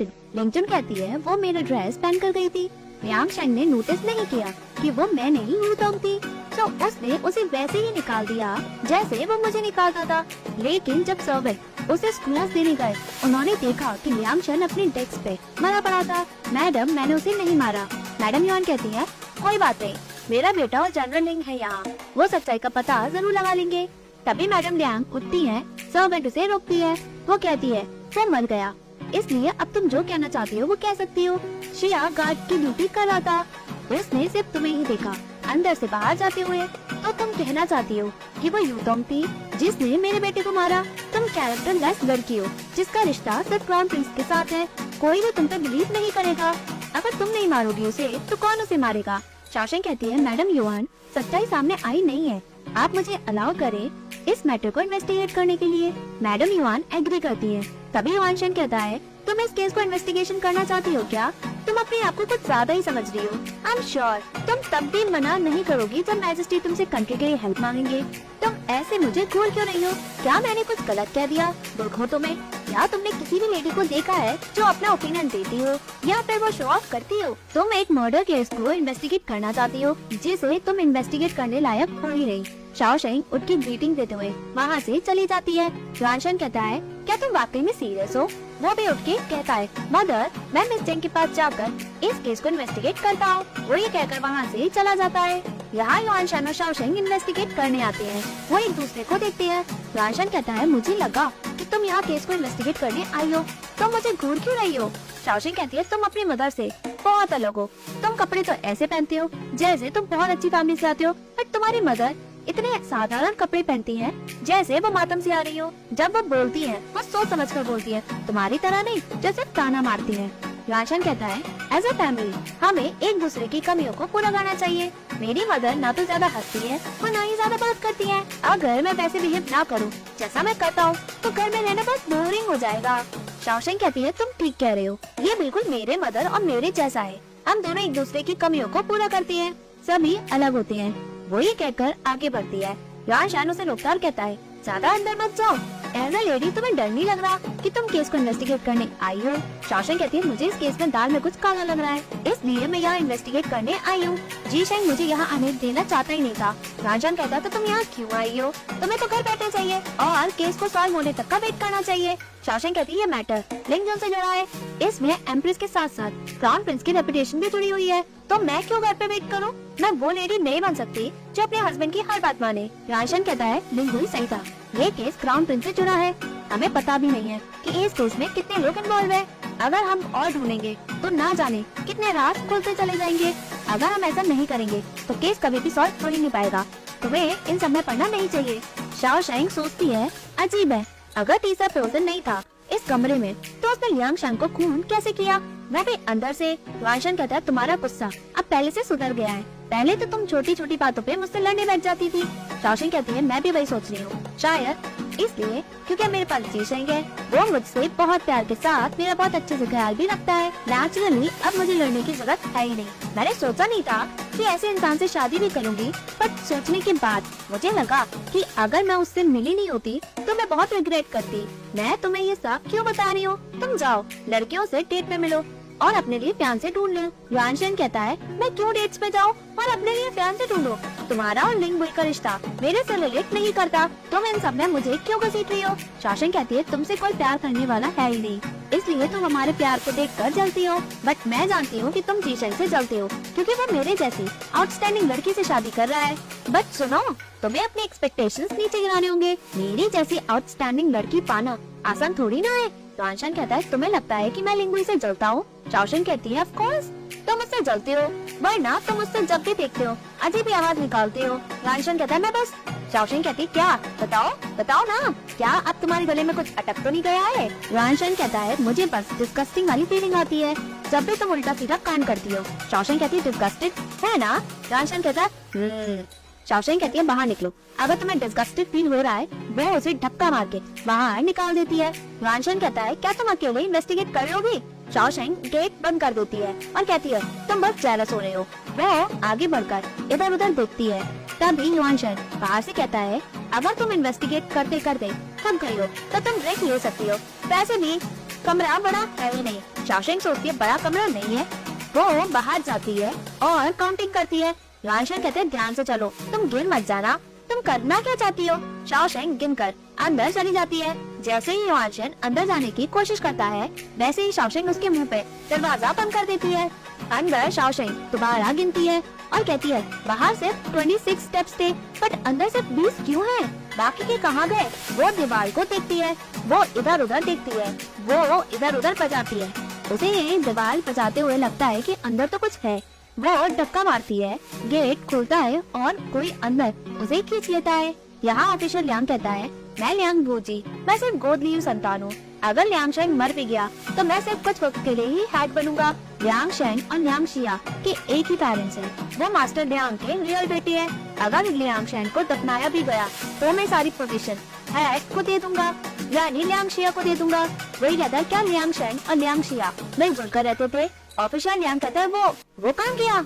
लिंगचुन कहती है वो मेरा ड्रेस पहन कर गई थी। यांग शेंग ने नोटिस नहीं किया कि वो मैं नहीं यूतोंग थी, तो उसने उसे वैसे ही निकाल दिया जैसे वो मुझे निकालता था। लेकिन जब सर्वेंट उसे स्कूल देने गए, उन्होंने देखा कि यांग शेंग अपने डेस्क पे मरा पड़ा था। मैडम, मैंने उसे नहीं मारा। मैडम युआन कहती है कोई बात नहीं, मेरा बेटा और जनरल लिंग है यहाँ, वो सच्चाई का पता जरूर लगा लेंगे। तभी मैडम लियांग उठती है, सर्वेंट उसे रोकती है। वो कहती है वो मर गया, इसलिए अब तुम जो कहना चाहती हो वो कह सकती हो। शिया गार्ड की ड्यूटी कर रहा था, उसने सिर्फ तुम्हें ही देखा अंदर से बाहर जाते हुए, तो तुम कहना चाहती हो कि वो यूतोंग थी जिसने मेरे बेटे को मारा। तुम कैरेक्टर लेस लड़की हो जिसका रिश्ता सिर्फ क्राउन प्रिंस के साथ है। कोई भी तुम पे बिलीव नहीं करेगा। अगर तुम नहीं मारोगी उसे तो कौन उसे मारेगा? शाओशेंग कहती है मैडम युआन, सच्चाई सामने आई नहीं है, आप मुझे अलाउ करें इस मैटर को इन्वेस्टिगेट करने के लिए। मैडम युआन एग्री करती है। तभी युआन शेन कहता है तुम इस केस को इन्वेस्टिगेशन करना चाहती हो क्या? तुम अपने आप को कुछ ज्यादा ही समझ रही हो। आई एम श्योर तुम तब भी मना नहीं करोगी जब मैजेस्टी तुमसे कंट्री के लिए हेल्प मांगेंगे। तुम ऐसे मुझे घूर क्यों रही हो? क्या मैंने कुछ गलत कह दिया? मूर्ख हो तुम्हें। क्या तुमने किसी भी लेडी को देखा है जो अपना ओपिनियन देती हो या फिर वो शो ऑफ करती हो? तुम एक मर्डर केस को इन्वेस्टिगेट करना चाहती हो जिसे तुम इन्वेस्टिगेट करने लायक हो ही नहीं। शाओशेंग उठ की ग्रीटिंग देते हुए वहाँ से चली जाती है। युआन शेन कहता है क्या तुम वाकई में सीरियस हो? वो भी उठ के कहता है मदर, मैं मिस जेंग के पास जाकर इस केस को इन्वेस्टिगेट करता हूँ। वो ये कहकर वहाँ से चला जाता है। यहाँ युआन शेन और शाओशेंग इन्वेस्टिगेट करने आते हैं। वो एक दूसरे को देखते हैं। युआन शेन कहता है मुझे लगा कि तुम यहाँ केस को इन्वेस्टिगेट करने आई हो, तुम मुझे घूर क्यों रही हो? शाओशेंग कहती है तुम अपनी मदर से बहुत अलग हो। तुम कपड़े तो ऐसे पहनते हो जैसे तुम बहुत अच्छी फैमिली से आते हो, बट तुम्हारी मदर इतने साधारण कपड़े पहनती हैं जैसे वो मातम से आ रही हो। जब वो बोलती है वो सोच समझ कर बोलती है, तुम्हारी तरह नहीं जैसे ताना मारती है। युआन शेन कहता है एज अ फैमिली हमें एक दूसरे की कमियों को पूरा करना चाहिए। मेरी मदर ना तो ज्यादा हंसती है और ना ही ज्यादा बात करती है। अगर मैं वैसे बिहेव ना करूँ जैसा मैं करता हूँ तो घर में रहना बहुत बोरिंग हो जाएगा। शाओशेंग कहती है तुम ठीक कह रहे हो, ये बिल्कुल मेरे मदर और मेरे जैसा है। हम दोनों एक दूसरे की कमियों को पूरा करते हैं, सभी अलग होते हैं। वो ये कहकर आगे बढ़ती है। युआन शेन उसे रोकता और कहता है ज्यादा अंदर मत जाओ। एज अ लेडी तुम्हें डर नहीं लग रहा कि तुम केस को इन्वेस्टिगेट करने आई हो? शाओशेंग कहती है मुझे इस केस में दाल में कुछ काला लग रहा है, इसलिए मैं यहाँ इन्वेस्टिगेट करने आई हूँ। जी शेंग मुझे यहाँ आने देना चाहता ही नहीं था। युआन शेन कहता तो तुम यहाँ क्यों आई हो? तुम्हें तो घर बैठना चाहिए और केस को सॉल्व होने तक का वेट करना चाहिए। शाओशेंग कहती है ये मैटर लिंगजन से जुड़ा है, इसमें एम्प्रेस के साथ साथ क्राउन प्रिंस की रेपुटेशन भी जुड़ी हुई है, तो मैं क्यों घर पे वेट करूं? मैं वो लेडी नहीं बन सकती जो अपने हस्बैंड की हर बात माने। युआन शेन कहता है लिंगुई सही था, ये केस क्राउन प्रिंस से जुड़ा है। हमें पता भी नहीं है कि इस केस में कितने लोग इन्वॉल्व है। अगर हम और ढूंढेंगे तो ना जाने कितने राज खुलते चले जाएंगे। अगर हम ऐसा नहीं करेंगे तो केस कभी भी सॉल्व हो ही नहीं पाएगा। तुम्हें इन सब में पढ़ना नहीं चाहिए। शाओशेंग सोचती है अजीब है, अगर टीचर फ्रोजन नहीं था इस कमरे में तो उसने लियांग शेंग को खून कैसे किया? मैं भी अंदर से। युआन शेन कहता है तुम्हारा गुस्सा अब पहले से सुधर गया है, पहले तो तुम छोटी छोटी बातों पे मुझसे लड़ने बैठ जाती थी। शाओशेंग कहती है मैं भी वही सोच रही हूँ, शायद इसलिए क्योंकि मेरे पास जी शेंग है, वो मुझसे बहुत प्यार के साथ मेरा बहुत अच्छे से ख्याल भी रखता है। नेचुरली अब मुझे लड़ने की जरूरत है ही नहीं। मैंने सोचा नहीं था कि ऐसे इंसान से शादी भी करूंगी, पर सोचने के बाद मुझे लगा कि अगर मैं उससे मिली नहीं होती तो मैं बहुत रिग्रेट करती। मैं तुम्हें ये सब क्यों बता रही हूँ? तुम जाओ लड़कियों से डेट पे मिलो और अपने लिए फियांसे ढूंढ लो। युआन शेन कहता है मैं क्यों डेट्स पे जाऊँ और अपने लिए फियांसे ढूंढो? तुम्हारा और लिंगबुई का रिश्ता मेरे से रिलेट नहीं करता, तुम इन सब में मुझे क्यों घसीट रही हो? शाओशेंग कहती है तुमसे कोई प्यार करने वाला है ही नहीं, इसलिए तुम हमारे प्यार को देखकर जलती हो। बट मैं जानती हूँ कि तुम जी शेंग से जलती हो क्योंकि वो मेरे जैसी आउटस्टैंडिंग लड़की से शादी कर रहा है। बट सुनो, तुम्हें अपने एक्सपेक्टेशंस नीचे गिराने होंगे। मेरी जैसी आउटस्टैंडिंग लड़की पाना आसान थोड़ी ना है। युआन शेन कहता है तुम्हें लगता है कि मैं लिंगुई से जलता हूँ? शाओशेंग कहती है ऑफ कोर्स तुम मुझसे जलती हो, वरना तुम मुझसे जब भी देखते हो अजीब ही आवाज निकालते हो। युआन शेन कहता है मैं बस। शाओशेंग कहती है क्या? बताओ बताओ ना, क्या अब तुम्हारे गले में कुछ अटक तो नहीं गया है? युआन शेन कहता है मुझे बस डिस्गस्टिंग वाली फीलिंग आती है जब भी तुम उल्टा सीधा कांड करती हो। शाओशेंग कहती है डिस्गस्टेड है ना? युआन शेन कहता है शाओशेंग कहती है बाहर निकलो। अगर तुम्हें डिस्गस्टेड फील हो रहा है वह उसे धक्का मार के बाहर निकाल देती है। युआन शेन कहता है क्या तुम अकेले इन्वेस्टिगेट कर लोगी? शाओशेंग गेट बंद कर देती है और कहती है तुम बस जेलस हो रहे हो। वह आगे बढ़कर इधर उधर देखती है। तभी युआन शेन बाहर से कहता है अगर तुम इन्वेस्टिगेट करते करते थक गई हो तो तुम ब्रेक ले सकती हो, वैसे भी कमरा बड़ा है ही नहीं। शाओशेंग सोचती है बड़ा कमरा नहीं है। वो बाहर जाती है और काउंटिंग करती है। यानशेन कहते हैं ध्यान से चलो, तुम गिन मत जाना, तुम करना क्या चाहती हो। शाओशेंग गिन कर अंदर चली जाती है। जैसे ही यानशेन अंदर जाने की कोशिश करता है, वैसे ही शाओशेंग उसके मुंह पे दरवाजा बंद कर देती है। अंदर शाओशेंग दोबारा गिनती है और कहती है बाहर सिर्फ 26 स्टेप्स थे, बट अंदर सिर्फ 20 क्यों हैं? बाकी के कहाँ गए? वो दीवार को देखती है, वो इधर उधर देखती है, वो इधर उधर बजाती है। उसे दीवार बजाते हुए लगता है कि अंदर तो कुछ है। वो धक्का मारती है, गेट खुलता है और कोई अंदर उसे खींच लेता है। यहाँ ऑफिसर लियांग कहता है मैं लियांग वूजी, मैं सिर्फ गोद ली हुई संतान हूँ। अगर लियांगशेन मर भी गया तो मैं सिर्फ कुछ वक्त के लिए ही हेड बनूंगा। लियांगशेन और लियांगशिया के एक ही पेरेंट्स हैं। वो मास्टर लियांग के रियल बेटे हैं। अगर लियांगशेन को दफनाया भी गया तो मैं सारी पोजीशन हेड को दे दूंगा, यानी लियांगशिया को दे दूंगा। वही कहता है क्या लियांगशेन और लियांगशिया मिलजुल कर रहते थे? ऑफिसर लियांग कहता है वो काम किया।